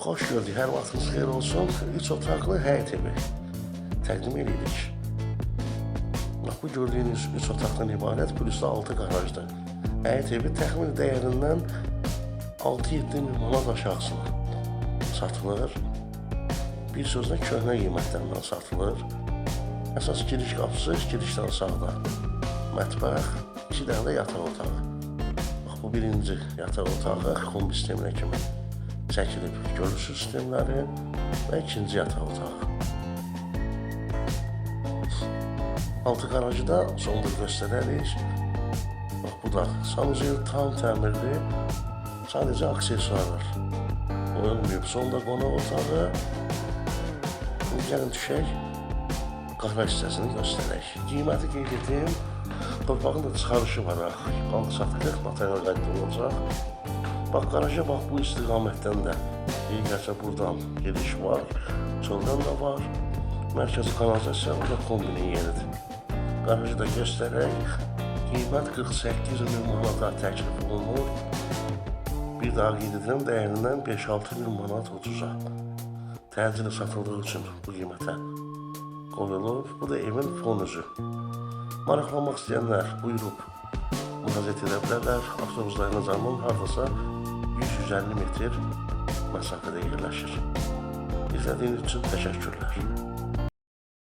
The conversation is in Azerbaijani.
Xoş gördük, hər vaxtınız xeyir olsun. 3 otaqlı həyət evi təqdim edirik. Bu gördüyünüz 3 otaqdan ibarət, plusda 6 qarajdır. Həyət evi təxmin dəyərindən 6-7 min manat aşağısına satılır. Bir sözlə köhnə qiymətlərindən satılır. Əsas giriş qapısı girişdən sağda. Mətbəx, 2 dənə də yataq otağı. Bax, bu birinci yataq otağı kombi sisteminə kimi çəkilib görürsüz sistemləri və ikinci yataq otağı. Altı qarajı da sonda göstərərik. Bax, bu da sanuzel tam təmirli, sadəcə aksesuarlar oyulmayıb. Sonda qonaq otağı. Gəlin düşək, qaraj hissəsini göstərək. Qiyməti qeyd edeyim, torpağın da çıxarışı var, qalıq satılıq, material qayıtlı olacaq. Bax, qaraja bax, bu istiqamətdən də, gerçə buradan giriş var, soldan da var. Mərkəzi kanalizasiya, bu da kombinin yeridir. Qarajı da göstərək, qiymət 48 min manata təklif olunur. Bir daha qeyd edirəm, dəyərindən 5-6 min manat ucuza. Təcili satıldığı üçün bu qiymətə qoyulur. Bu da evin fon üzü. Maraqlanmaq istəyənlər buyurub müraciət edə bilərlər. Avtobusların zaman hardasa 100-150 metr məsafədə yerləşir. İzlədiyiniz üçün təşəkkürlər.